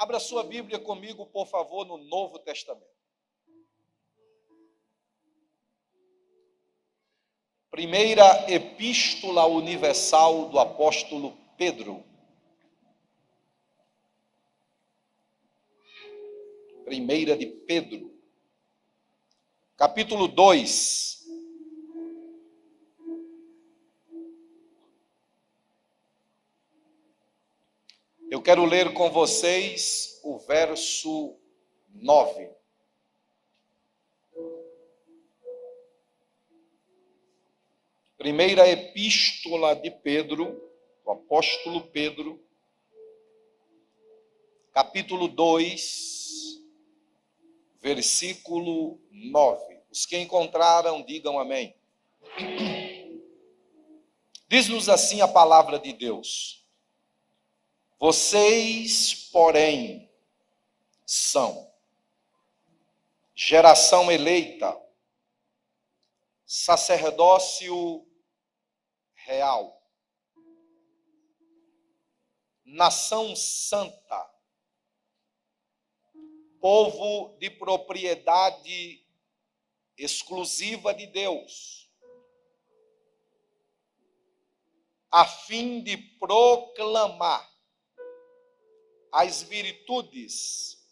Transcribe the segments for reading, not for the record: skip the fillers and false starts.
Abra sua Bíblia comigo, por favor, no Novo Testamento. Primeira Epístola Universal do apóstolo Pedro. Primeira de Pedro, capítulo 2. Eu quero ler com vocês o verso 9. Primeira Epístola de Pedro, o apóstolo Pedro, capítulo 2, versículo 9. Os que encontraram, digam amém. Diz-nos assim a palavra de Deus: vocês, porém, são geração eleita, sacerdócio real, nação santa, povo de propriedade exclusiva de Deus, a fim de proclamar as virtudes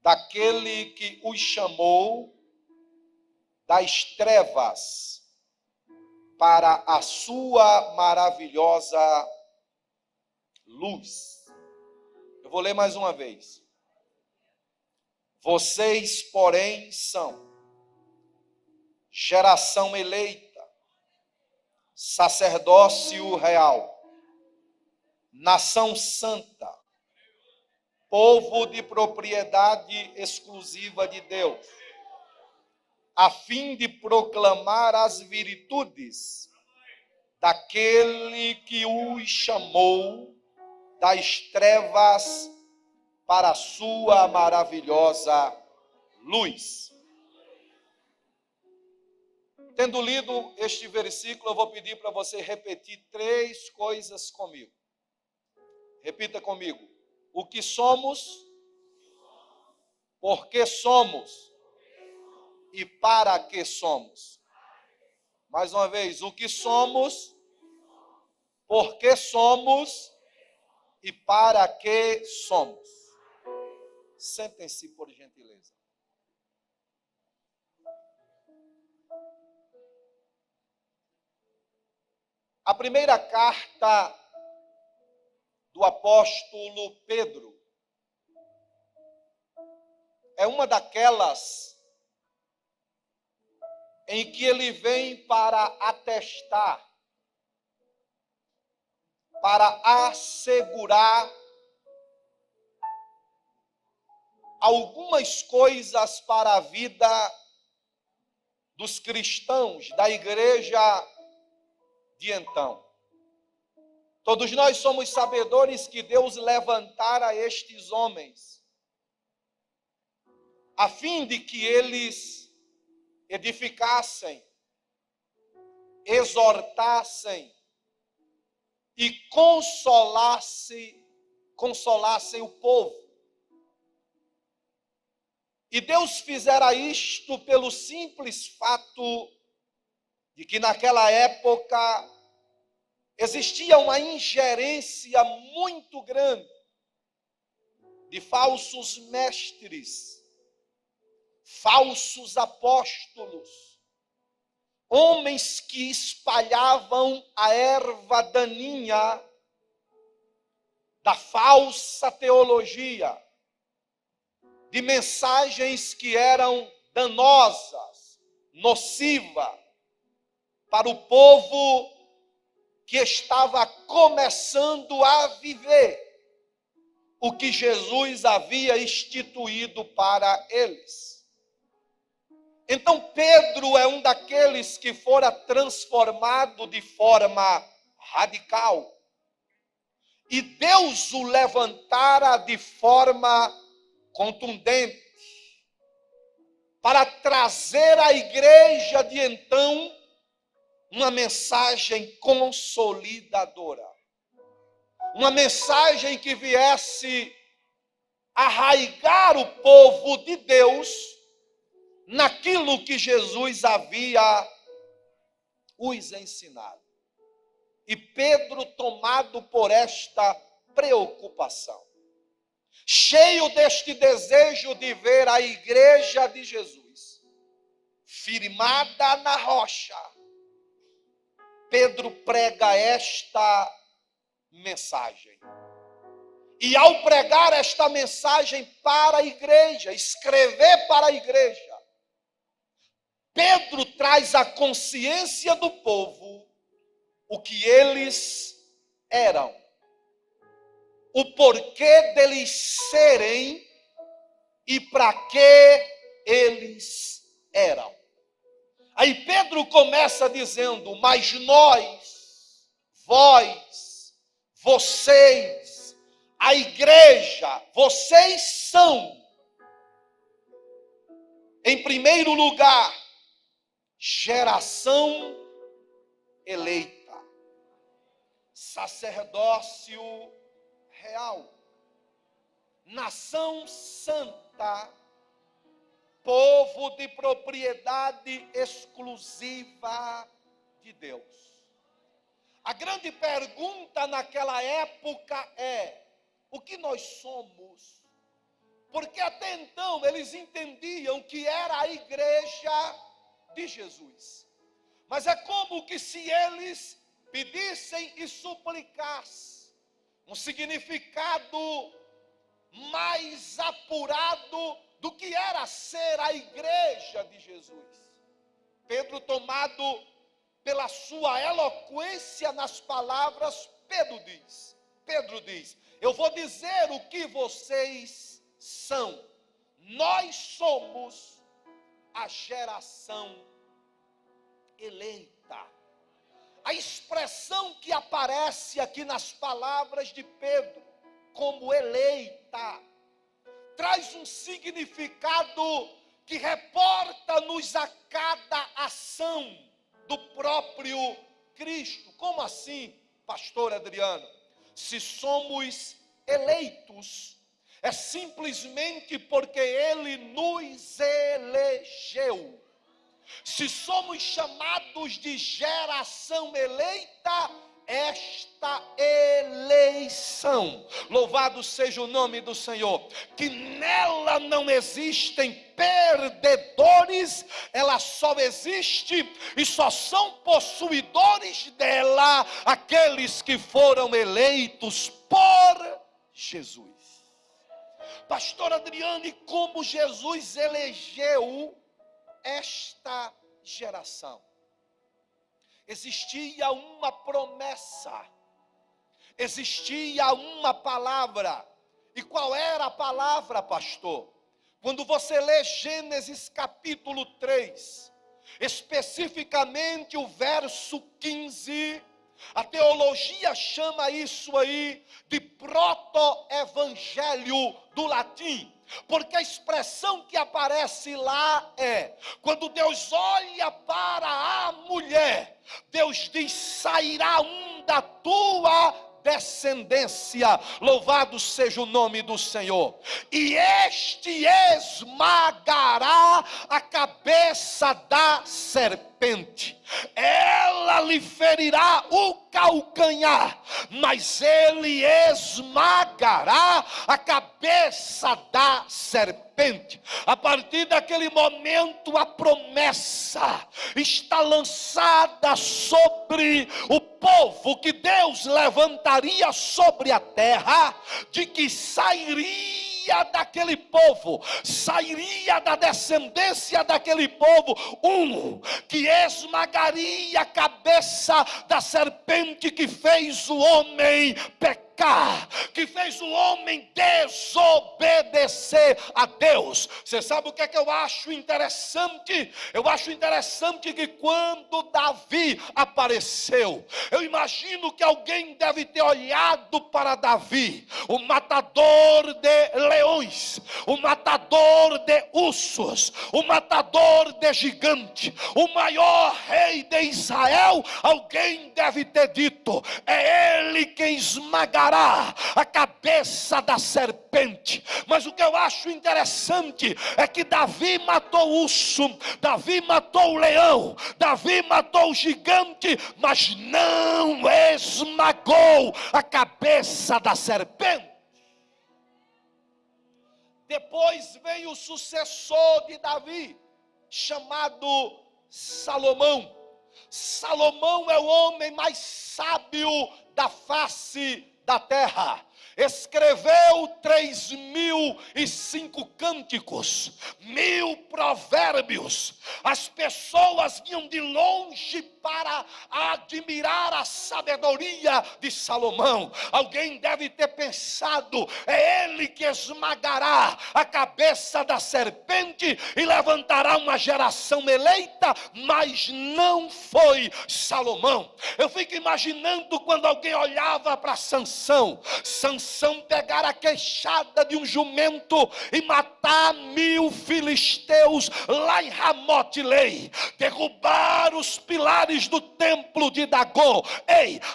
daquele que os chamou das trevas para a sua maravilhosa luz. Eu vou ler mais uma vez. Vocês, porém, são geração eleita, sacerdócio real, nação santa, povo de propriedade exclusiva de Deus, a fim de proclamar as virtudes daquele que os chamou das trevas para a sua maravilhosa luz. Tendo lido este versículo, eu vou pedir para você repetir 3 coisas comigo. Repita comigo. O que somos, por que somos e para que somos. Mais uma vez, o que somos, por que somos e para que somos. Sentem-se, por gentileza. A primeira carta do apóstolo Pedro é uma daquelas em que ele vem para atestar, para assegurar algumas coisas para a vida dos cristãos da igreja de então. Todos nós somos sabedores que Deus levantara estes homens a fim de que eles edificassem, exortassem e consolassem o povo. E Deus fizera isto pelo simples fato de que naquela época existia uma ingerência muito grande de falsos mestres, falsos apóstolos, homens que espalhavam a erva daninha da falsa teologia, de mensagens que eram danosas, nocivas para o povo que estava começando a viver o que Jesus havia instituído para eles. Então Pedro é um daqueles que fora transformado de forma radical. E Deus o levantara de forma contundente para trazer à igreja de então uma mensagem consolidadora. uma mensagem que viesse arraigar o povo de Deus naquilo que Jesus havia os ensinado. E Pedro, tomado por esta preocupação, cheio deste desejo de ver a igreja de Jesus firmada na rocha, Pedro prega esta mensagem. E ao pregar esta mensagem para a igreja, escrever para a igreja, Pedro traz à consciência do povo o que eles eram, o porquê deles serem e para que eles eram. Aí Pedro começa dizendo: mas nós, vós, vocês, a igreja, vocês são, em primeiro lugar, geração eleita, sacerdócio real, nação santa, povo de propriedade exclusiva de Deus. A grande pergunta naquela época é: o que nós somos? Porque até então eles entendiam que era a igreja de Jesus. Mas é como que se eles pedissem e suplicassem um significado mais apurado do que era ser a igreja de Jesus. Pedro, tomado pela sua eloquência nas palavras, Pedro diz: eu vou dizer o que vocês são. Nós somos a geração eleita. A expressão que aparece aqui nas palavras de Pedro, como eleita, traz um significado que reporta-nos a cada ação do próprio Cristo. Como assim, pastor Adriano? Se somos eleitos, é simplesmente porque Ele nos elegeu. Se somos chamados de geração eleita, esta eleição, louvado seja o nome do Senhor, que nela não existem perdedores, ela só existe e só são possuidores dela aqueles que foram eleitos por Jesus. Pastor Adriano, e como Jesus elegeu esta geração? Existia uma promessa, existia uma palavra. E qual era a palavra, pastor? Quando você lê Gênesis capítulo 3, especificamente o verso 15, a teologia chama isso aí de proto-evangelho do latim. Porque a expressão que aparece lá é: quando Deus olha para a mulher, Deus diz: sairá um da tua descendência, louvado seja o nome do Senhor, e este esmagará a cabeça da serpente, ela lhe ferirá o calcanhar, mas ele esmagará a cabeça da serpente. A partir daquele momento, a promessa está lançada sobre o povo que Deus levantaria sobre a terra, de que sairia daquele povo, sairia da descendência daquele povo, um que esmagaria a cabeça da serpente que fez o homem pecar, que fez o homem desobedecer a Deus. Você sabe o que é que eu acho interessante? Eu acho interessante que quando Davi apareceu, eu imagino que alguém deve ter olhado para Davi, o matador de leões, o matador de ursos, o matador de gigante, o maior rei de Israel. Alguém deve ter dito: é ele quem esmagará esmagará a cabeça da serpente. Mas o que eu acho interessante é que Davi matou o urso, Davi matou o leão, Davi matou o gigante, mas não esmagou a cabeça da serpente. Depois vem o sucessor de Davi, chamado Salomão. Salomão é o homem mais sábio da face da terra. Escreveu 3.005 cânticos, 1.000 provérbios. As pessoas vinham de longe para admirar a sabedoria de Salomão. Alguém deve ter pensado: é ele que esmagará a cabeça da serpente e levantará uma geração eleita. Mas não foi Salomão. Eu fico imaginando quando alguém olhava para Sansão pegar a queixada de um jumento e matar 1.000 filisteus lá em Ramote-Lei, derrubar os pilares do templo de Dagon,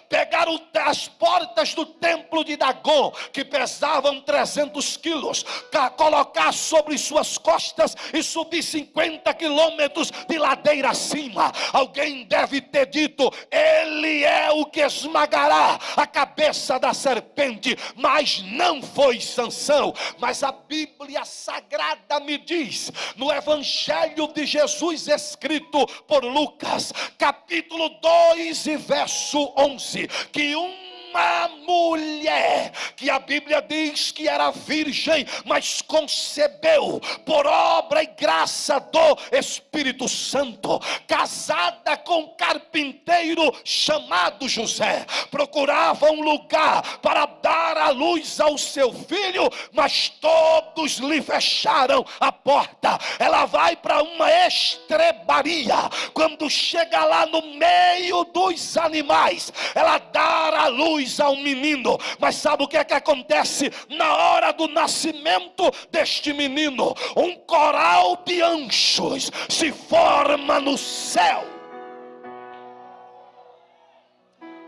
pegar as portas do templo de Dagon, que pesavam 300 quilos, colocar sobre suas costas e subir 50 quilômetros de ladeira acima. Alguém deve ter dito: ele é o que esmagará a cabeça da serpente. Mas não foi Sansão. Mas a Bíblia Sagrada me diz, no Evangelho de Jesus escrito por Lucas, capítulo 2 e verso 11, que uma mulher, que a Bíblia diz que era virgem, mas concebeu por obra e graça do Espírito Santo, casada com um carpinteiro chamado José, procurava um lugar para dar a luz ao seu filho, mas todos lhe fecharam a porta. Ela vai para uma estrebaria. Quando chega lá no meio dos animais, ela dá a luz a um menino. Mas sabe o que é que acontece na hora do nascimento deste menino? Um coral de anjos se forma no céu,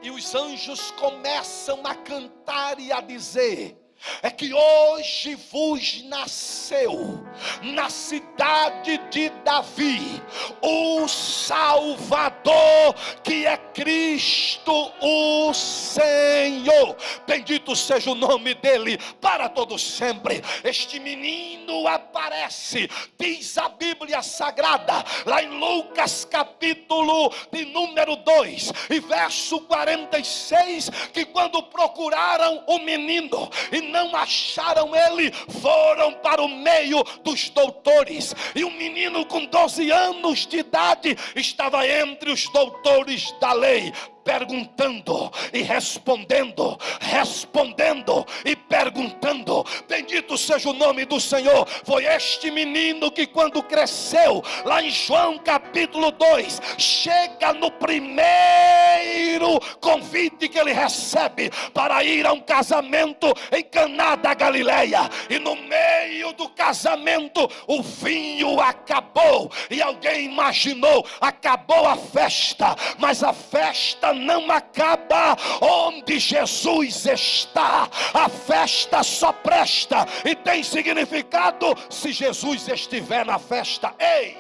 e os anjos começam a cantar e a dizer: é que hoje vos nasceu na cidade de Davi o Salvador, que é Cristo o Senhor. Bendito seja o nome dele para todo sempre. Este menino aparece, diz a Bíblia Sagrada, lá em Lucas capítulo de número 2 e verso 46, que quando procuraram o menino e não acharam ele, foram para o meio dos doutores, e um menino com 12 anos de idade estava entre os doutores da lei, perguntando e respondendo, respondendo e perguntando. Bendito seja o nome do Senhor. Foi este menino que, quando cresceu, lá em João capítulo 2, chega no primeiro convite que ele recebe para ir a um casamento em Caná da Galileia, e no meio do casamento o vinho acabou, e alguém imaginou: acabou a festa. Mas a festa não acaba onde Jesus está. A festa só presta e tem significado se Jesus estiver na festa. Ei!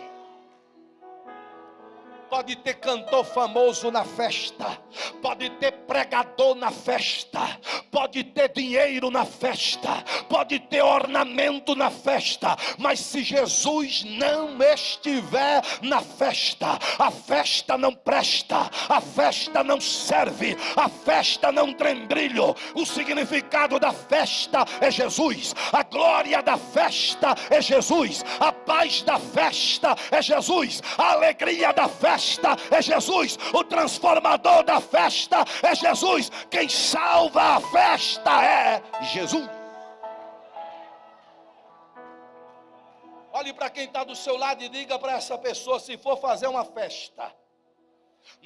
Pode ter cantor famoso na festa, pode ter pregador na festa, pode ter dinheiro na festa, pode ter ornamento na festa, mas se Jesus não estiver na festa, a festa não presta, a festa não serve, a festa não tem brilho. O significado da festa é Jesus, a glória da festa é Jesus, a paz da festa é Jesus, a alegria da festa é Jesus, o transformador da festa é Jesus, quem salva a festa é Jesus. Olhe para quem está do seu lado e diga para essa pessoa: se for fazer uma festa,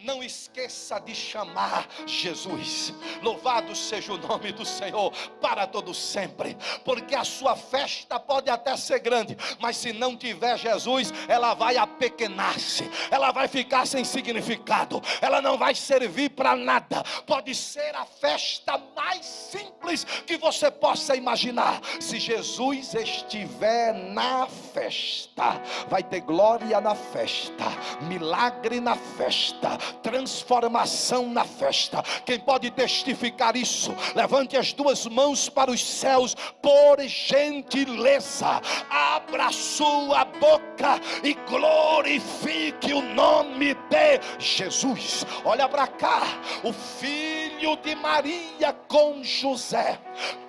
Não esqueça de chamar Jesus. Louvado seja o nome do Senhor para todo sempre. Porque a sua festa pode até ser grande, mas se não tiver Jesus, ela vai apequenar-se. Ela vai ficar sem significado. Ela não vai servir para nada. Pode ser a festa mais simples que você possa imaginar. Se Jesus estiver na festa, vai ter glória na festa, milagre na festa, transformação na festa. Quem pode testificar isso? Levante as duas mãos para os céus, por gentileza. Abra sua boca e glorifique o nome de Jesus. Olha para cá, o filho de Maria com José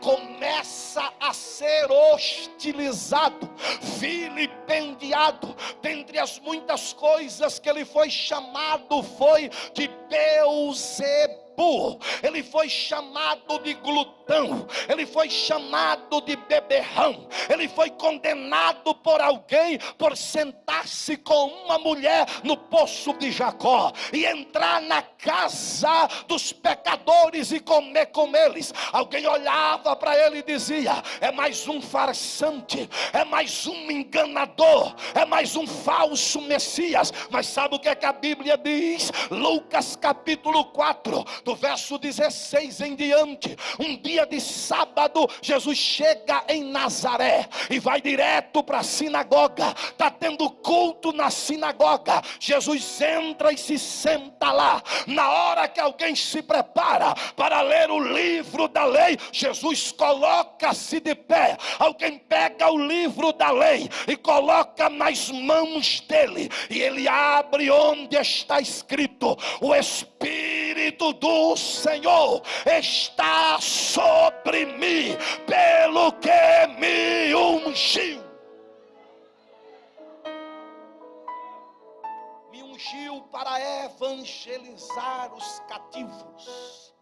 começa a ser hostilizado, vilipendiado. Dentre as muitas coisas que ele foi chamado, foi de Beelzebul. Ele foi chamado de glutão, ele foi chamado de beberrão, ele foi condenado por alguém por sentar-se com uma mulher no poço de Jacó e entrar na casa dos pecadores e comer com eles. Alguém olhava para ele e dizia: é mais um farsante, é mais um enganador, é mais um falso Messias. Mas sabe o que é que a Bíblia diz? Lucas capítulo 4, do verso 16 em diante. Um dia de sábado, Jesus chega em Nazaré e vai direto para a sinagoga. Está tendo culto na sinagoga. Jesus entra e se senta lá. Na hora que alguém se prepara para ler o livro da lei, Jesus coloca-se de pé. Alguém pega o livro da lei e coloca nas mãos dele, e ele abre onde está escrito: o Espírito do Senhor está sobre mim, pelo que me ungiu. Me ungiu para evangelizar os cativos,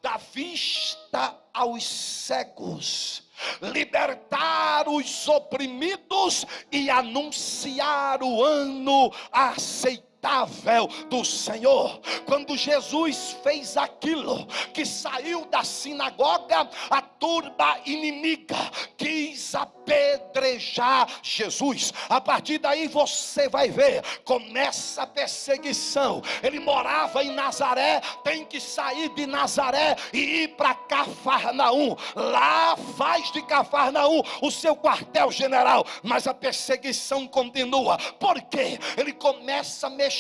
dar vista aos cegos, libertar os oprimidos e anunciar o ano aceitável do Senhor. Quando Jesus fez aquilo, que saiu da sinagoga, a turba inimiga quis apedrejar Jesus. A partir daí você vai ver, começa a perseguição. Ele morava em Nazaré, tem que sair de Nazaré e ir para Cafarnaum. Lá faz de Cafarnaum o seu quartel general, mas a perseguição continua. Por quê? Ele começa a mexer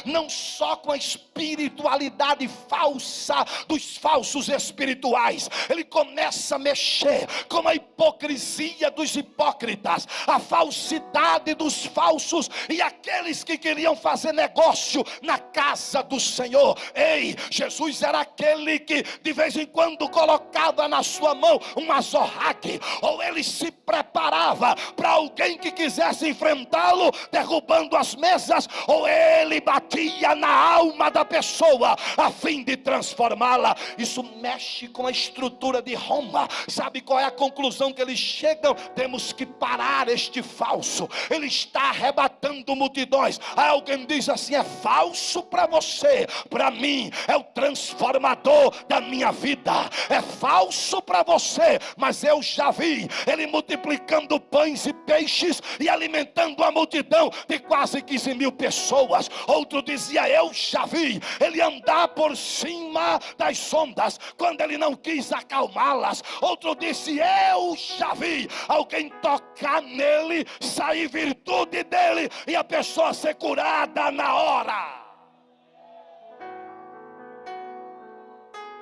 não só com a espiritualidade falsa dos falsos espirituais, ele começa a mexer com a hipocrisia dos hipócritas, a falsidade dos falsos e aqueles que queriam fazer negócio na casa do Senhor. Ei, Jesus era aquele que de vez em quando colocava na sua mão um azorrague, ou ele se preparava para alguém que quisesse enfrentá-lo, derrubando as mesas, ou ele batia na alma da pessoa a fim de transformá-la. Isso mexe com a estrutura de Roma. Sabe qual é a conclusão que eles chegam? Temos que parar este falso, ele está arrebatando multidões. Aí alguém diz assim: é falso para você, para mim é o transformador da minha vida. É falso para você, mas eu já vi ele multiplicando pães e peixes e alimentando a multidão de quase 15 mil pessoas. Outro dizia: eu já vi ele andar por cima das ondas quando ele não quis acalmá-las. Outro disse: eu já vi alguém tocar nele, sair virtude dele e a pessoa ser curada na hora.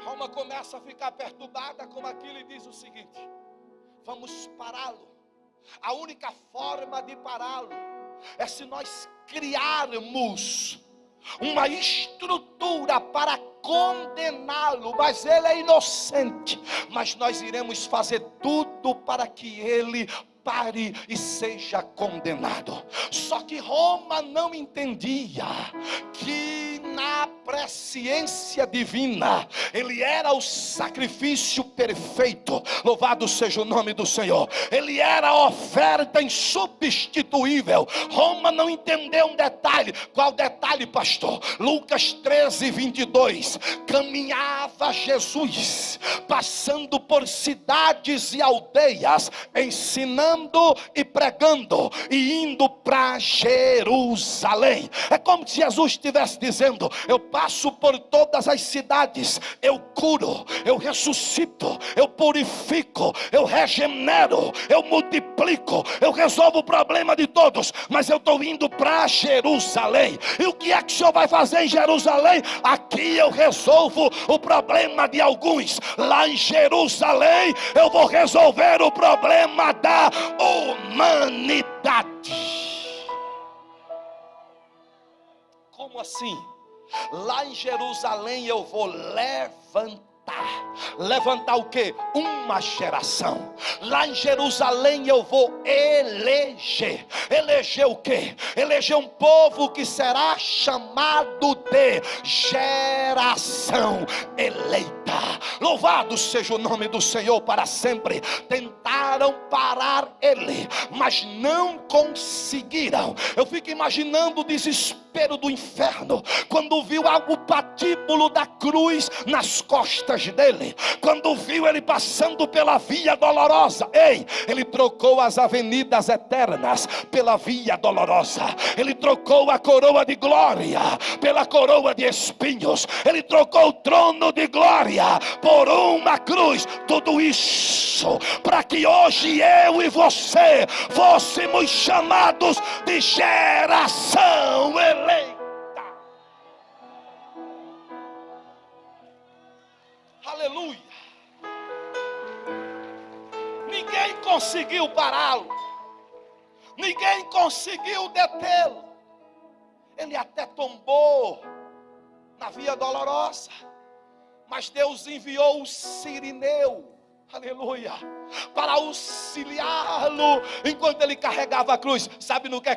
Roma começa a ficar perturbada com aquilo e diz o seguinte: vamos pará-lo. A única forma de pará-lo é se nós criarmos uma estrutura para condená-lo, mas ele é inocente, mas nós iremos fazer tudo para que ele pare e seja condenado. Só que Roma não entendia que na presciência divina ele era o sacrifício perfeito. Louvado seja o nome do Senhor. Ele era a oferta insubstituível. Roma não entendeu um detalhe. Qual detalhe, pastor? Lucas 13:22. Caminhava Jesus, passando por cidades e aldeias, ensinando e pregando, e indo para Jerusalém. É como se Jesus estivesse dizendo: eu passo por todas as cidades, eu curo, eu ressuscito, eu purifico, eu regenero, eu multiplico, eu resolvo o problema de todos, mas eu estou indo para Jerusalém. E o que é que o Senhor vai fazer em Jerusalém? Aqui eu resolvo o problema de alguns, lá em Jerusalém eu vou resolver o problema da humanidade. Como assim? Lá em Jerusalém eu vou levantar o quê? Uma geração. Lá em Jerusalém eu vou eleger o quê? Eleger um povo que será chamado de geração eleita. Louvado seja o nome do Senhor para sempre. Tentaram parar ele, mas não conseguiram. Eu fico imaginando o desespero do inferno quando viu o patíbulo da cruz nas costas dele, quando viu ele passando pela via dolorosa. Ele trocou as avenidas eternas pela via dolorosa. Ele trocou a coroa de glória pela coroa de espinhos. Ele trocou o trono de glória por uma cruz. Tudo isso para que hoje eu e você fôssemos chamados de geração eleita. Aleluia. Ninguém conseguiu pará-lo, ninguém conseguiu detê-lo. Ele até tombou na via dolorosa, mas Deus enviou o Cirineu, aleluia, para auxiliá-lo enquanto ele carregava a cruz. Sabe o que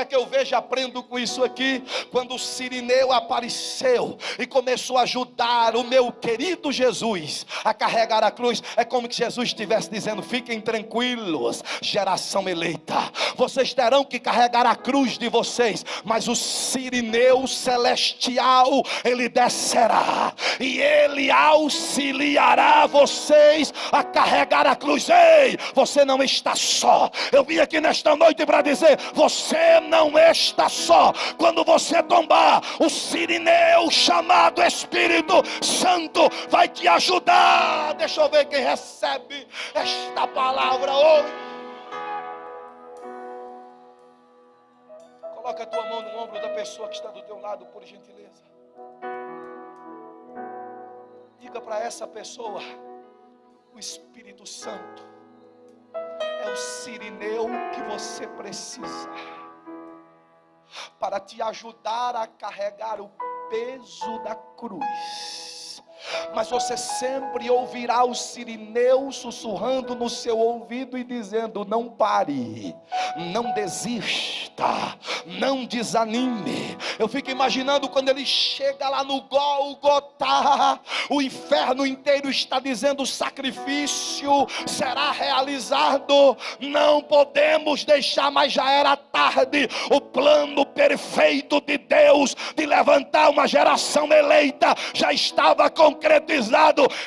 é que eu vejo? Aprendo com isso aqui. Quando o Cirineu apareceu e começou a ajudar o meu querido Jesus a carregar a cruz, é como que Jesus estivesse dizendo: fiquem tranquilos, geração eleita, vocês terão que carregar a cruz de vocês, mas o Cirineu celestial, ele descerá e ele auxiliará vocês a carregar a cruz. Ei, você não está só. Eu vim aqui nesta noite para dizer: você não está só. Quando você tombar, o Cirineu chamado Espírito Santo vai te ajudar. Deixa eu ver quem recebe esta palavra hoje. Coloca a tua mão no ombro da pessoa que está do teu lado, por gentileza. Diga para essa pessoa: o Espírito Santo é o Cirineu que você precisa para te ajudar a carregar o peso da cruz. Mas você sempre ouvirá o Cirineu sussurrando no seu ouvido e dizendo: não pare, não desista, não desanime. Eu fico imaginando quando ele chega lá no Gólgota, o inferno inteiro está dizendo: o sacrifício será realizado, não podemos deixar. Mas já era tarde. O plano perfeito de Deus de levantar uma geração eleita já estava concretizado.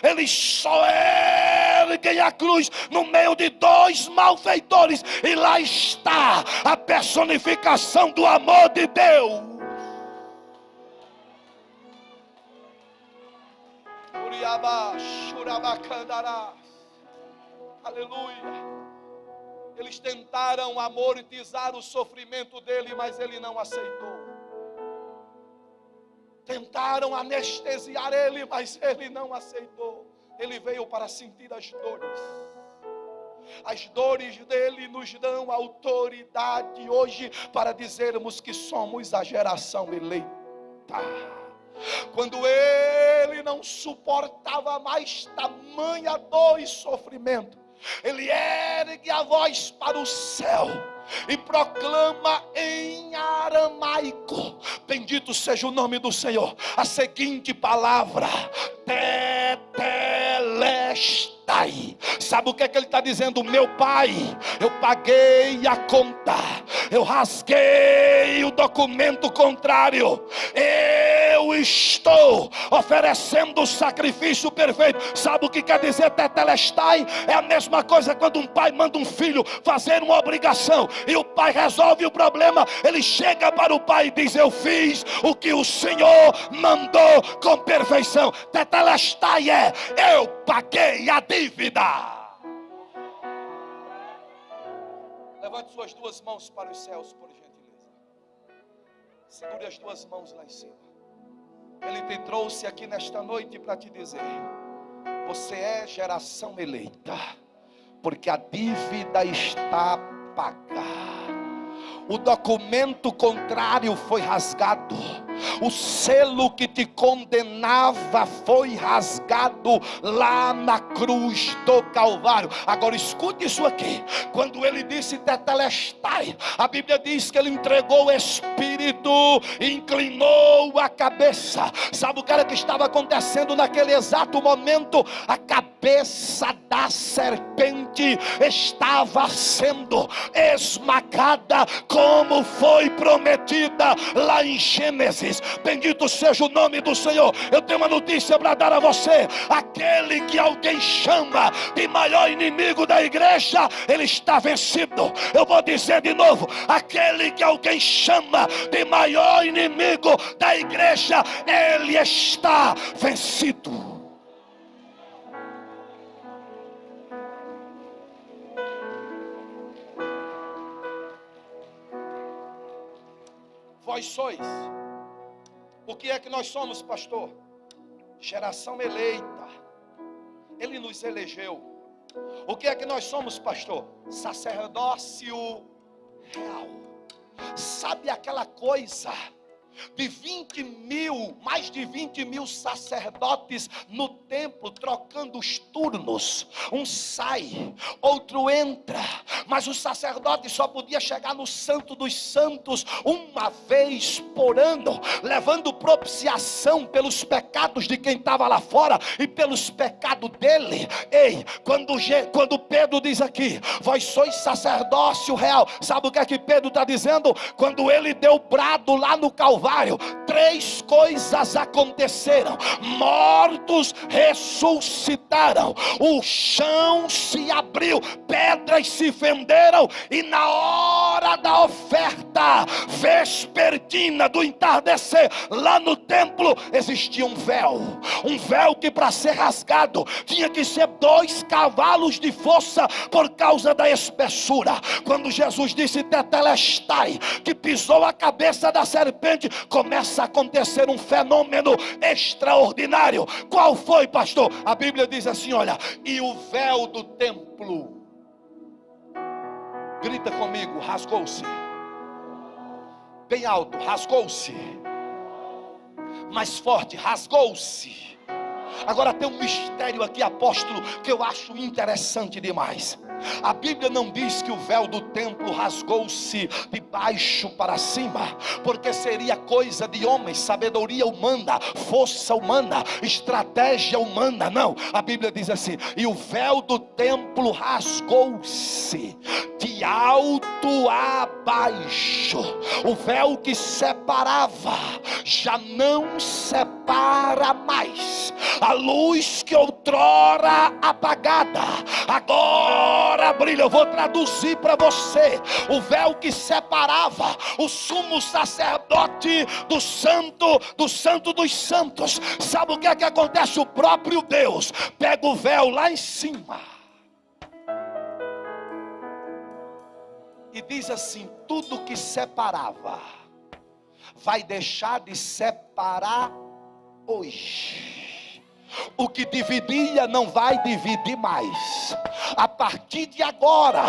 Eles só erguem a cruz no meio de dois malfeitores, e lá está a personificação do amor de Deus. Aleluia. Eles tentaram amortizar o sofrimento dele, mas ele não aceitou. Tentaram anestesiar ele, mas ele não aceitou. Ele veio para sentir as dores. As dores dele nos dão autoridade hoje para dizermos que somos a geração eleita. Quando ele não suportava mais tamanha dor e sofrimento, ele ergue a voz para o céu e proclama em aramaico, bendito seja o nome do Senhor, a seguinte palavra: tetelestai. Sabe o que é que ele está dizendo? Meu pai, eu paguei a conta, eu rasguei o documento contrário, eu estou oferecendo o sacrifício perfeito. Sabe o que quer dizer tetelestai? É a mesma coisa quando um pai manda um filho fazer uma obrigação e o pai resolve o problema. Ele chega para o pai e diz: eu fiz o que o Senhor mandou com perfeição. Tetelestai é: eu paguei a dívida. Levante suas duas mãos para os céus, por gentileza. Segure as duas mãos lá em cima. Ele te trouxe aqui nesta noite para te dizer: você é geração eleita, porque a dívida está paga. O documento contrário foi rasgado. O selo que te condenava foi rasgado lá na cruz do Calvário. Agora escute isso aqui. Quando ele disse tetelestai, a Bíblia diz que ele entregou o Espírito e inclinou a cabeça. Sabe o que era que estava acontecendo naquele exato momento? A cabeça da serpente estava sendo esmagada, como foi prometida lá em Gênesis. Bendito seja o nome do Senhor. Eu tenho uma notícia para dar a você: aquele que alguém chama de maior inimigo da igreja, ele está vencido. Eu vou dizer de novo: aquele que alguém chama de maior inimigo da igreja, ele está vencido. Vós sois. O que é que nós somos, pastor? Geração eleita. Ele nos elegeu. O que é que nós somos, pastor? Sacerdócio real. Sabe aquela coisa de 20 mil, mais de 20 mil sacerdotes no templo, trocando os turnos? Um sai, outro entra, mas o sacerdote só podia chegar no Santo dos Santos uma vez por ano, levando propiciação pelos pecados de quem estava lá fora e pelos pecados dele. Ei, quando Pedro diz aqui: vós sois sacerdócio real, sabe o que é que Pedro está dizendo? Quando ele deu brado lá no Calvário, três coisas aconteceram: mortos ressuscitaram, o chão se abriu, pedras se fenderam, e na hora da oferta vespertina do entardecer, lá no templo existia um véu que para ser rasgado tinha que ser 2 cavalos de força por causa da espessura. Quando Jesus disse tetelestai, que pisou a cabeça da serpente, começa a acontecer um fenômeno extraordinário. Qual foi, pastor? A Bíblia diz assim, olha: e o véu do templo, grita comigo, rasgou-se. Bem alto, rasgou-se. Mais forte, rasgou-se. Agora tem um mistério aqui, apóstolo, que eu acho interessante demais. A Bíblia não diz que o véu do templo rasgou-se de baixo para cima, porque seria coisa de homens, sabedoria humana, força humana, estratégia humana. Não, a Bíblia diz assim: e o véu do templo rasgou-se de alto a baixo. O véu que separava já não separa mais. A luz que outrora apagada agora brilha. Eu vou traduzir para você: o véu que separava o sumo sacerdote do santo dos santos. Sabe o que é que acontece? O próprio Deus pega o véu lá em cima e diz assim: tudo que separava vai deixar de separar hoje. O que dividia não vai dividir mais. A partir de agora,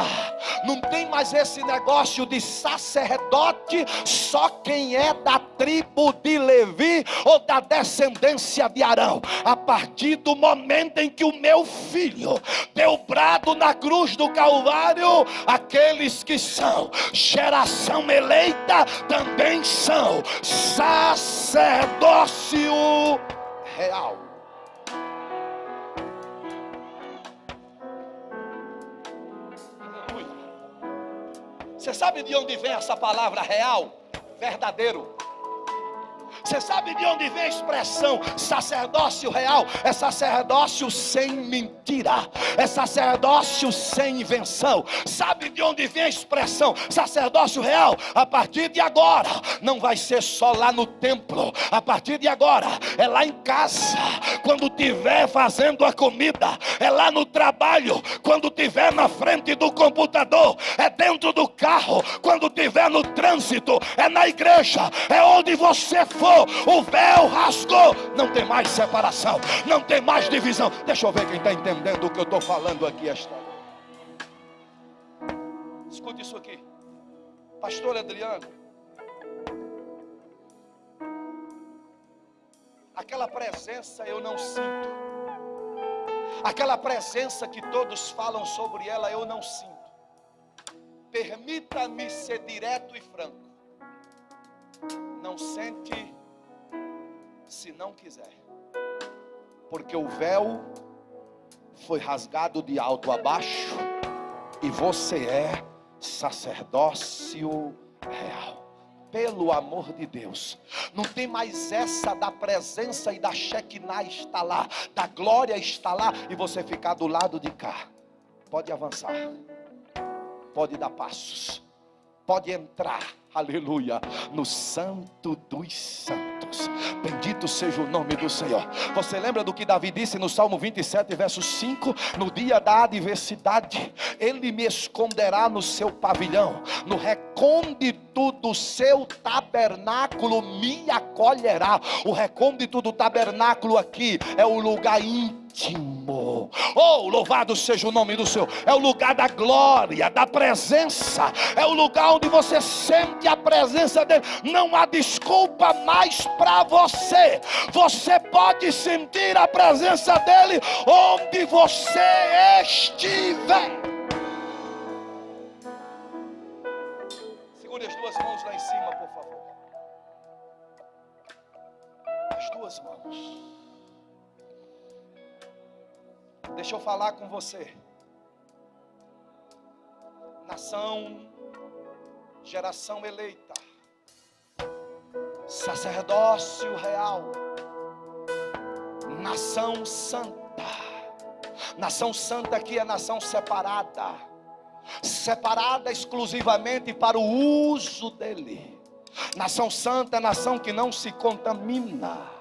não tem mais esse negócio de sacerdote só quem é da tribo de Levi ou da descendência de Arão. A partir do momento em que o meu filho deu brado na cruz do Calvário, aqueles que são geração eleita também são sacerdócio real. Você sabe de onde vem essa palavra real? Verdadeiro. Você sabe de onde vem a expressão sacerdócio real? É sacerdócio sem mentira, é sacerdócio sem invenção. Sabe de onde vem a expressão sacerdócio real? A partir de agora, não vai ser só lá no templo. A partir de agora, é lá em casa, quando estiver fazendo a comida, é lá no trabalho, quando estiver na frente do computador, é dentro do carro, quando estiver no trânsito, é na igreja, é onde você for. O véu rasgou, não tem mais separação, não tem mais divisão. Deixa eu ver quem está entendendo o que eu estou falando aqui esta hora. Escute isso aqui, pastor Adriano. Aquela presença eu não sinto, aquela presença que todos falam sobre ela eu não sinto. Permita-me ser direto e franco. Não sente se não quiser, porque o véu foi rasgado de alto a baixo e você é sacerdócio real. Pelo amor de Deus, não tem mais essa da presença e da Shekinah está lá, da glória está lá e você ficar do lado de cá. Pode avançar, pode dar passos, pode entrar, aleluia, no Santo dos Santos. Bendito seja o nome do Senhor. Você lembra do que Davi disse no Salmo 27, verso 5? No dia da adversidade, Ele me esconderá no seu pavilhão, no recôndito do seu tabernáculo me acolherá. O recôndito do tabernáculo aqui é o lugar íntimo. Oh, louvado seja o nome do Senhor. É o lugar da glória, da presença. É o lugar onde você sente a presença dele. Não há desculpa mais para você. Você pode sentir a presença dele onde você estiver. Segure as duas mãos lá em cima, por favor. As duas mãos. Deixa eu falar com você. Nação, geração eleita, sacerdócio real, nação santa. Nação santa aqui é nação separada, separada exclusivamente para o uso dele. Nação santa é nação que não se contamina.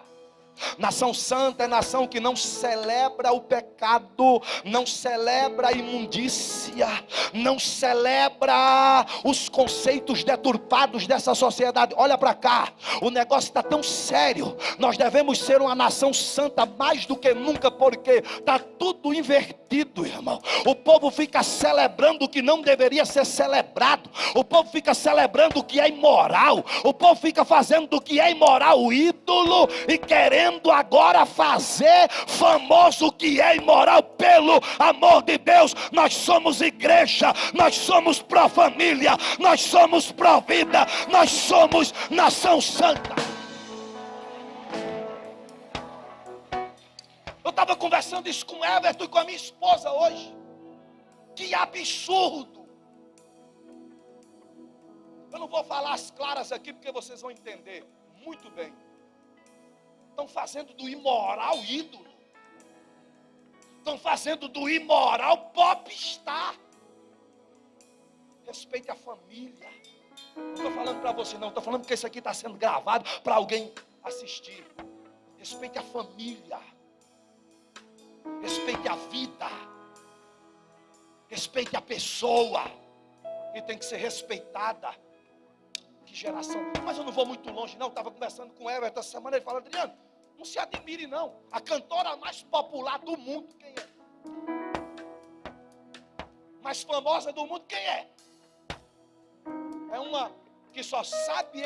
Nação santa é nação que não celebra o pecado, não celebra a imundícia, não celebra os conceitos deturpados dessa sociedade. Olha para cá, o negócio está tão sério. Nós devemos ser uma nação santa mais do que nunca, porque está tudo invertido, irmão. O povo fica celebrando o que não deveria ser celebrado, o povo fica celebrando o que é imoral, o povo fica fazendo do que é imoral o ídolo e querendo agora fazer famoso o que é imoral. Pelo amor de Deus, nós somos igreja, nós somos pró-família, nós somos pró-vida, nós somos nação santa. Eu estava conversando isso com Everton e com a minha esposa hoje. Que absurdo! Eu não vou falar as claras aqui porque vocês vão entender muito bem. Estão fazendo do imoral ídolo. Estão fazendo do imoral popstar. Respeite a família. Não estou falando para você não. Estou falando porque isso aqui está sendo gravado para alguém assistir. Respeite a família. Respeite a vida. Respeite a pessoa. Que tem que ser respeitada. Que geração. Mas eu não vou muito longe não. Eu estava conversando com o Everton essa semana. Ele falou: Adriano, Não se admire não. A cantora mais popular do mundo, quem é? Mais famosa do mundo, quem é? É uma que só sabe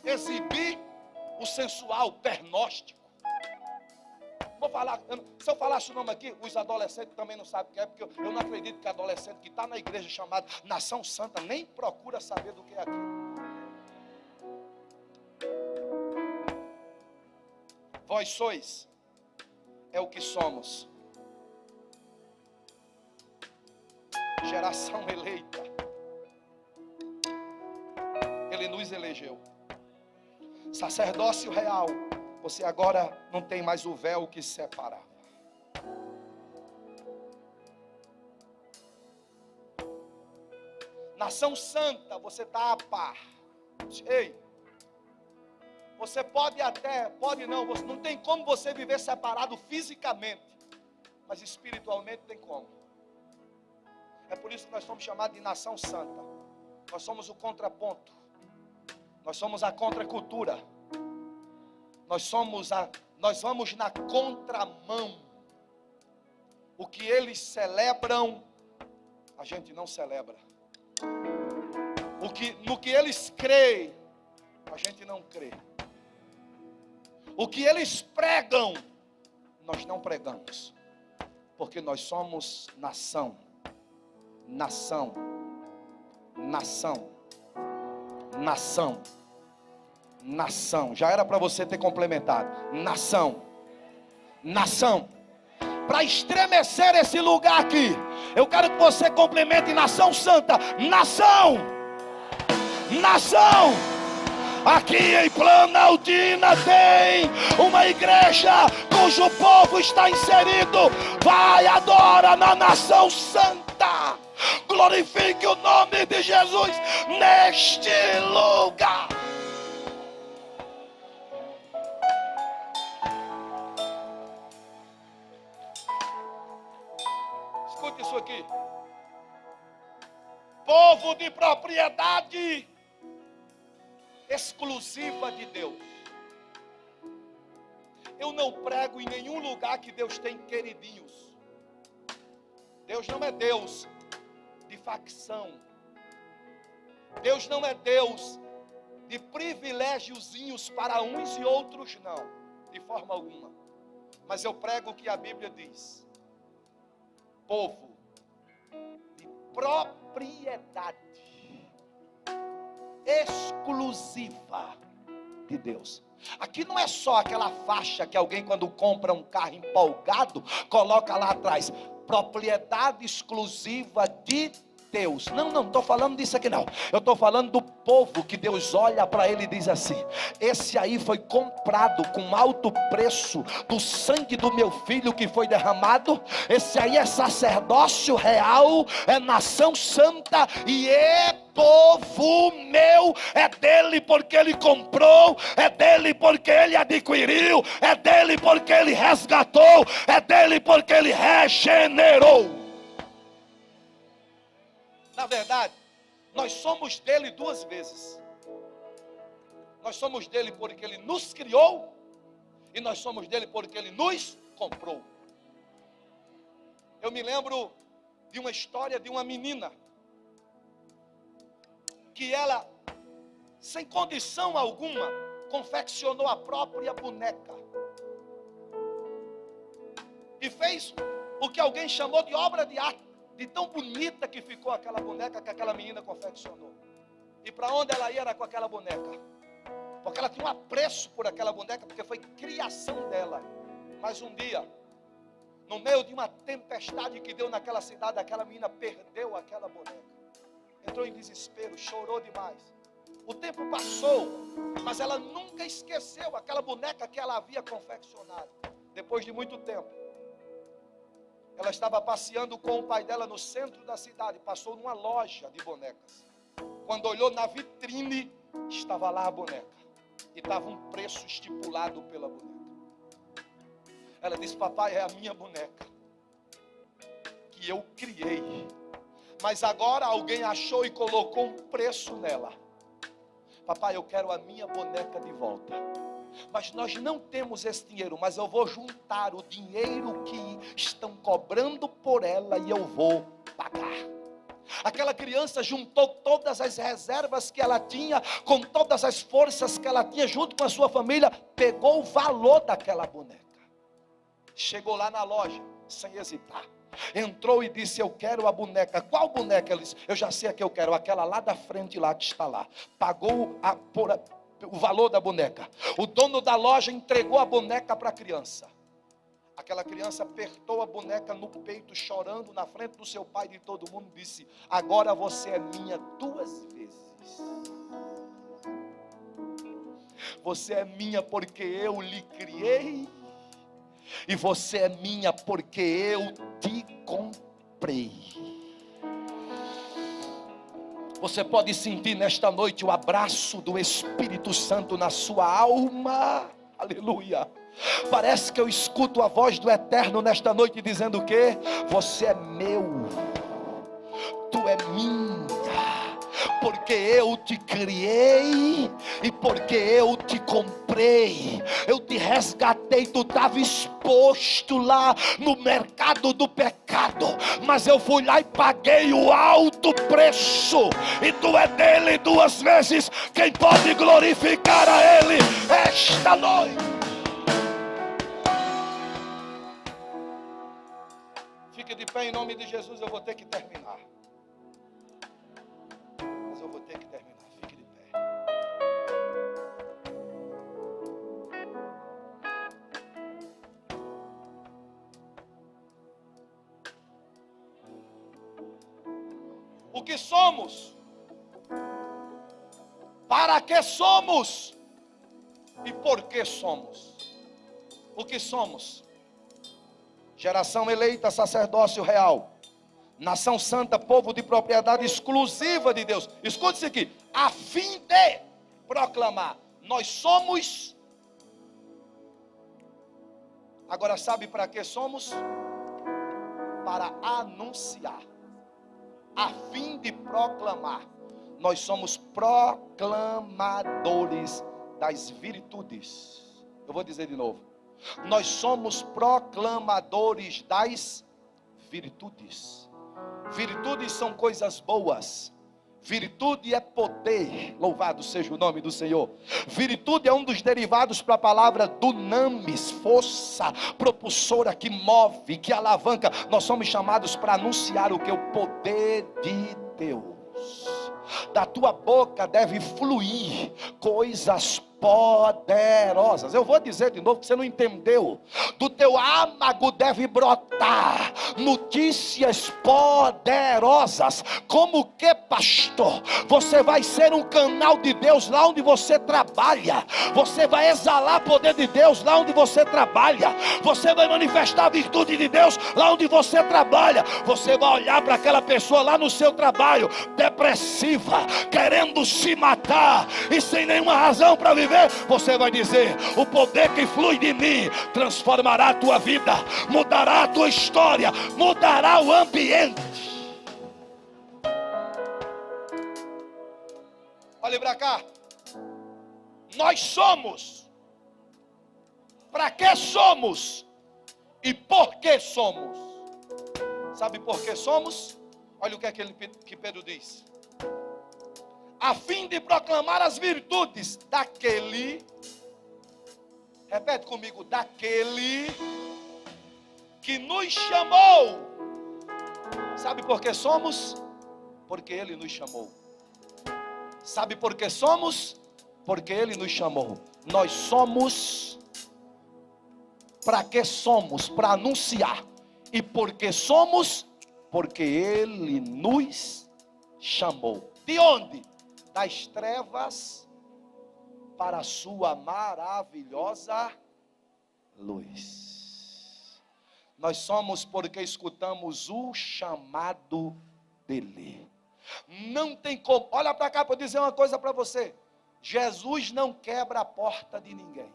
exibir o sensual, o pernóstico. Vou falar, se eu falasse o nome aqui, os adolescentes também não sabem o que é, porque eu não acredito que adolescente que está na igreja chamada Nação Santa nem procura saber do que é aquilo. Vós sois, é o que somos. Geração eleita. Ele nos elegeu. Sacerdócio real. Você agora não tem mais o véu que separava. Nação santa, você está a par. Ei, você pode não, você não tem como você viver separado fisicamente, mas espiritualmente tem como. É por isso que nós somos chamados de nação santa. Nós somos o contraponto. Nós somos a contracultura. Nós vamos na contramão. O que eles celebram, a gente não celebra. No que eles creem, a gente não crê. O que eles pregam, nós não pregamos. Porque nós somos nação. Nação. Nação. Nação. Nação. Já era para você ter complementado. Nação. Nação. Para estremecer esse lugar aqui, eu quero que você complemente nação santa. Nação. Nação. Aqui em Planaltina tem uma igreja cujo povo está inserido. Vai, adora na nação santa. Glorifique o nome de Jesus neste lugar. Escute isso aqui. Povo de propriedade exclusiva de Deus. Eu não prego em nenhum lugar que Deus tem queridinhos. Deus não é Deus de facção. Deus não é Deus de privilégiozinhos para uns e outros, não, de forma alguma. Mas eu prego o que a Bíblia diz. Povo de propriedade exclusiva de Deus. Aqui não é só aquela faixa que alguém, quando compra um carro empolgado, coloca lá atrás, propriedade exclusiva de Deus. Não estou falando disso aqui não. Eu estou falando do povo que Deus olha para ele e diz assim: esse aí foi comprado com alto preço do sangue do meu filho que foi derramado. Esse aí é sacerdócio real, é nação santa e é povo meu. É dele porque ele comprou, é dele porque ele adquiriu, é dele porque ele resgatou, é dele porque ele regenerou. Na verdade, nós somos dele duas vezes. Nós somos dele porque ele nos criou, e nós somos dele porque ele nos comprou. Eu me lembro de uma história de uma menina que ela, sem condição alguma, confeccionou a própria boneca e fez o que alguém chamou de obra de arte. De tão bonita que ficou aquela boneca que aquela menina confeccionou. E para onde ela ia era com aquela boneca? Porque ela tinha um apreço por aquela boneca, porque foi criação dela. Mas um dia, no meio de uma tempestade que deu naquela cidade, aquela menina perdeu aquela boneca. Entrou em desespero, chorou demais. O tempo passou, mas ela nunca esqueceu aquela boneca que ela havia confeccionado. Depois de muito tempo, ela estava passeando com o pai dela no centro da cidade. Passou numa loja de bonecas. Quando olhou na vitrine, estava lá a boneca. E estava um preço estipulado pela boneca. Ela disse: papai, é a minha boneca que eu criei. Mas agora alguém achou e colocou um preço nela. Papai, eu quero a minha boneca de volta. mas nós não temos esse dinheiro, mas eu vou juntar o dinheiro que estão cobrando por ela e eu vou pagar. Aquela criança juntou todas as reservas que ela tinha, com todas as forças que ela tinha, junto com a sua família, pegou o valor daquela boneca. Chegou lá na loja, sem hesitar. Entrou e disse: eu quero a boneca. Qual boneca? Ele disse: eu já sei a que eu quero, aquela lá da frente lá que está lá. Pagou o valor da boneca. O dono da loja entregou a boneca para a criança. Aquela criança apertou a boneca no peito, chorando na frente do seu pai e de todo mundo, disse: agora você é minha 2 vezes. Você é minha porque eu lhe criei, e você é minha porque eu te comprei. Você pode sentir nesta noite o abraço do Espírito Santo na sua alma. Aleluia. Parece que eu escuto a voz do Eterno nesta noite dizendo o quê? Você é meu, tu é minha, porque eu te criei e porque eu te comprei. Eu te resgatei. Tu estava exposto lá no mercado do pecado, mas eu fui lá e paguei o alto preço, e tu é dele 2 vezes. Quem pode glorificar a ele esta noite? Fique de pé em nome de Jesus. Eu vou ter que terminar. Mas eu vou ter que terminar. Fique de pé. O que somos? Para que somos? E por que somos? O que somos? Geração eleita, sacerdócio real, nação santa, povo de propriedade exclusiva de Deus. Escute isso aqui: a fim de proclamar. Nós somos. Agora sabe para que somos? Para anunciar. A fim de proclamar. Nós somos proclamadores das virtudes. Eu vou dizer de novo. Nós somos proclamadores das virtudes. Virtudes são coisas boas. Virtude é poder. Louvado seja o nome do Senhor. Virtude é um dos derivados para a palavra dunamis, força propulsora que move, que alavanca. Nós somos chamados para anunciar o que? O poder de Deus. Da tua boca deve fluir coisas poderosas. Eu vou dizer de novo que você não entendeu. Do teu âmago deve brotar notícias poderosas. Como que, pastor? Você vai ser um canal de Deus lá onde você trabalha. Você vai exalar poder de Deus lá onde você trabalha. Você vai manifestar a virtude de Deus lá onde você trabalha. Você vai olhar para aquela pessoa lá no seu trabalho, depressiva, querendo se matar e sem nenhuma razão para viver. Você vai dizer: o poder que flui de mim transformará a tua vida, mudará a tua história, mudará o ambiente. Olhe para cá. Nós somos. Para que somos? E por que somos? Sabe por que somos? Olha o que é que Pedro diz: a fim de proclamar as virtudes daquele, repete comigo, daquele que nos chamou. Sabe por que somos? Porque ele nos chamou. Sabe por que somos? Porque ele nos chamou. Nós somos. Para que somos? Para anunciar. E por que somos? Porque ele nos chamou. De onde? Das trevas para a sua maravilhosa luz. Nós somos porque escutamos o chamado dele. Não tem como. Olha para cá para eu dizer uma coisa para você. Jesus não quebra a porta de ninguém.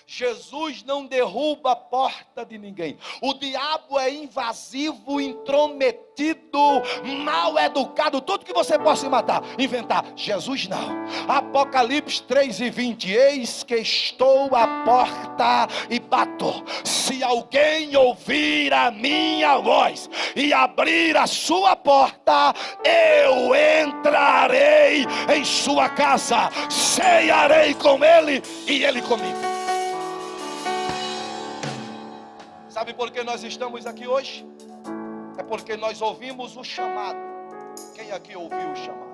Jesus não derruba a porta de ninguém. O diabo é invasivo, intrometido, mal educado, tudo que você possa inventar. Jesus não. Apocalipse 3:20: eis que estou à porta e bato. Se alguém ouvir a minha voz e abrir a sua porta, eu entrarei em sua casa, cearei com ele e ele comigo. Sabe por que nós estamos aqui hoje? É porque nós ouvimos o chamado. Quem aqui ouviu o chamado?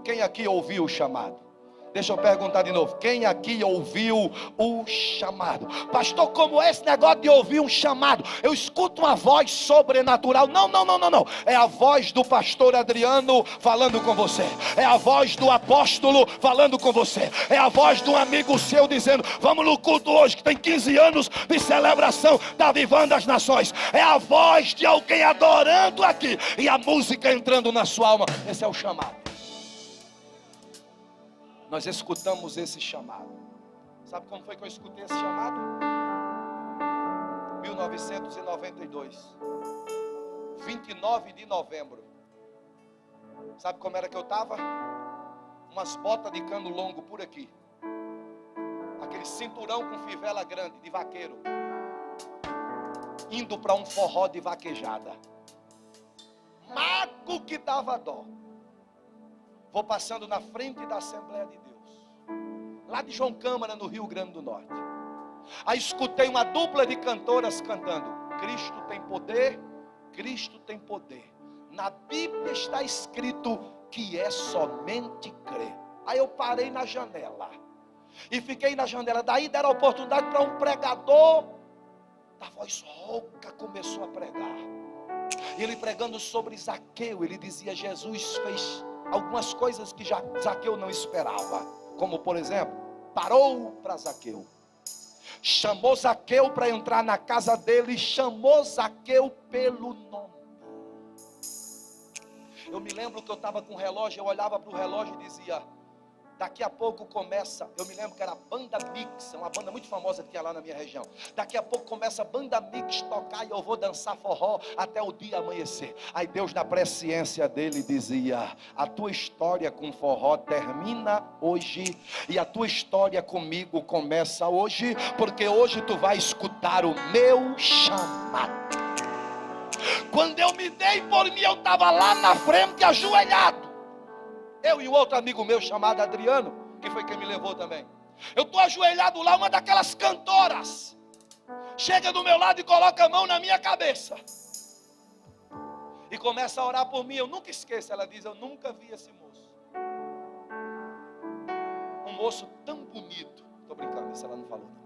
Quem aqui ouviu o chamado? Deixa eu perguntar de novo. Quem aqui ouviu o chamado? Pastor, como é esse negócio de ouvir um chamado? Eu escuto uma voz sobrenatural. Não. É a voz do pastor Adriano falando com você. É a voz do apóstolo falando com você. É a voz de um amigo seu dizendo: vamos no culto hoje que tem 15 anos de celebração da Vivando as Nações. É a voz de alguém adorando aqui e a música entrando na sua alma. Esse é o chamado. Nós escutamos esse chamado. Sabe como foi que eu escutei esse chamado? 1992, 29 de novembro. Sabe como era que eu estava? Umas botas de cano longo por aqui, aquele cinturão com fivela grande de vaqueiro, indo para um forró de vaquejada. Mago que dava dó. Vou passando na frente da Assembleia de Deus, lá de João Câmara, no Rio Grande do Norte. Aí escutei uma dupla de cantoras cantando: Cristo tem poder, Cristo tem poder. Na Bíblia está escrito que é somente crer. Aí eu parei na janela e fiquei na janela. Daí deram a oportunidade para um pregador da voz rouca começou a pregar. E ele pregando sobre Zaqueu, ele dizia: Jesus fez algumas coisas que Zaqueu não esperava, como por exemplo, parou para Zaqueu, chamou Zaqueu para entrar na casa dele, chamou Zaqueu pelo nome. Eu me lembro que eu estava com o relógio, eu olhava para o relógio e dizia: daqui a pouco começa. Eu me lembro que era a Banda Mix, uma banda muito famosa que tinha lá na minha região. Daqui a pouco começa a Banda Mix tocar e eu vou dançar forró até o dia amanhecer. Aí Deus, na presciência dele, dizia: a tua história com forró termina hoje e a tua história comigo começa hoje, porque hoje tu vai escutar o meu chamado. Quando eu me dei por mim, eu estava lá na frente ajoelhado. Eu e um outro amigo meu chamado Adriano, que foi quem me levou também. Eu estou ajoelhado lá, uma daquelas cantoras chega do meu lado e coloca a mão na minha cabeça e começa a orar por mim. Eu nunca esqueço, ela diz: eu nunca vi esse moço. Um moço tão bonito. Estou brincando, isso ela não falou não.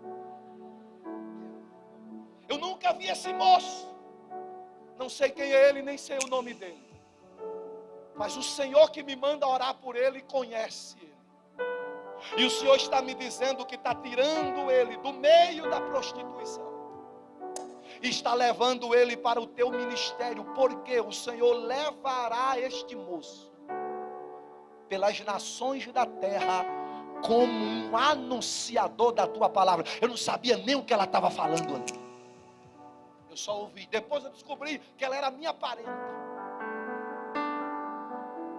Eu nunca vi esse moço. Não sei quem é ele, nem sei o nome dele. Mas o Senhor que me manda orar por ele conhece ele. E o Senhor está me dizendo que está tirando ele do meio da prostituição e está levando ele para o teu ministério, porque o Senhor levará este moço pelas nações da terra como um anunciador da tua palavra. Eu não sabia nem o que ela estava falando ali. Eu só ouvi. Depois eu descobri que ela era minha parenta.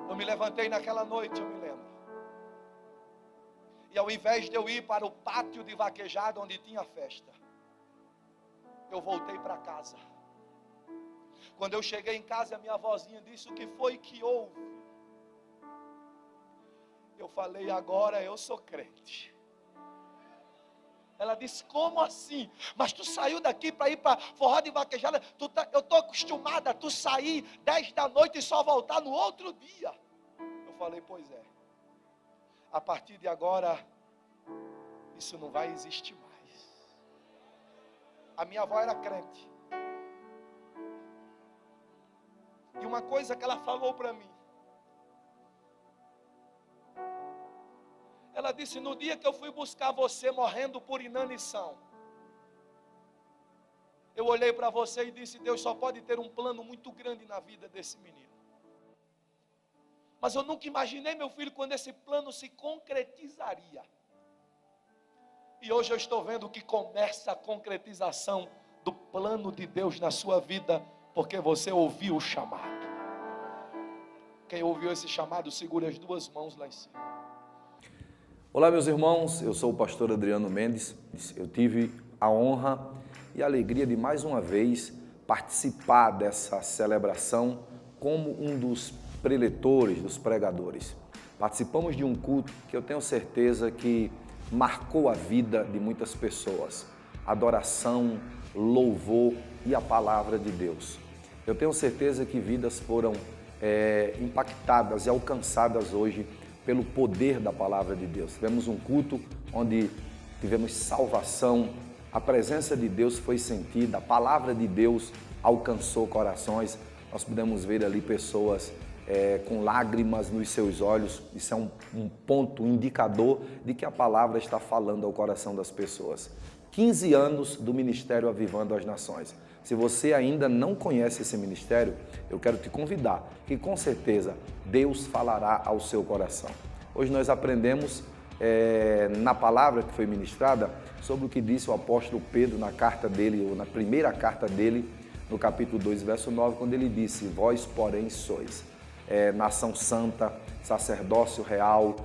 Eu me levantei naquela noite, eu me lembro. E ao invés de eu ir para o pátio de vaquejada onde tinha festa, eu voltei para casa. Quando eu cheguei em casa, a minha vozinha disse: o que foi que houve? Eu falei: agora eu sou crente. Ela disse: como assim? Mas tu saiu daqui para ir para forró de vaquejada? Eu estou acostumada a tu sair 10 da noite e só voltar no outro dia. Eu falei: pois é. A partir de agora, isso não vai existir mais. A minha avó era crente. E uma coisa que ela falou para mim, ela disse: no dia que eu fui buscar você morrendo por inanição, eu olhei para você e disse: Deus só pode ter um plano muito grande na vida desse menino. Mas eu nunca imaginei, meu filho, quando esse plano se concretizaria. E hoje eu estou vendo que começa a concretização do plano de Deus na sua vida, porque você ouviu o chamado. Quem ouviu esse chamado, segura as duas mãos lá em cima. Olá, meus irmãos, eu sou o pastor Adriano Mendes. Eu tive a honra e a alegria de mais uma vez participar dessa celebração como um dos preletores, dos pregadores. Participamos de um culto que eu tenho certeza que marcou a vida de muitas pessoas. Adoração, louvor e a palavra de Deus. Eu tenho certeza que vidas foram impactadas e alcançadas hoje pelo poder da palavra de Deus. Tivemos um culto onde tivemos salvação, a presença de Deus foi sentida, a palavra de Deus alcançou corações. Nós pudemos ver ali pessoas com lágrimas nos seus olhos. Isso é um ponto, um indicador de que a palavra está falando ao coração das pessoas. 15 anos do Ministério Avivando as Nações. Se você ainda não conhece esse ministério, eu quero te convidar, que com certeza Deus falará ao seu coração. Hoje nós aprendemos na palavra que foi ministrada sobre o que disse o apóstolo Pedro na carta dele, ou na primeira carta dele, no capítulo 2, verso 9, quando ele disse: vós, porém, sois nação santa, sacerdócio real,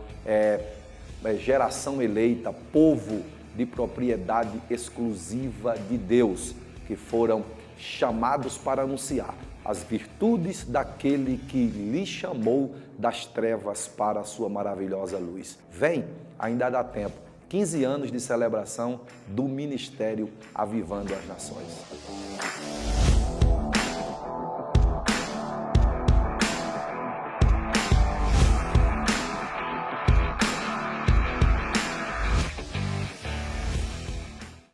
geração eleita, povo de propriedade exclusiva de Deus, que foram chamados para anunciar as virtudes daquele que lhe chamou das trevas para a sua maravilhosa luz. Vem, ainda dá tempo. 15 anos de celebração do Ministério Avivando as Nações.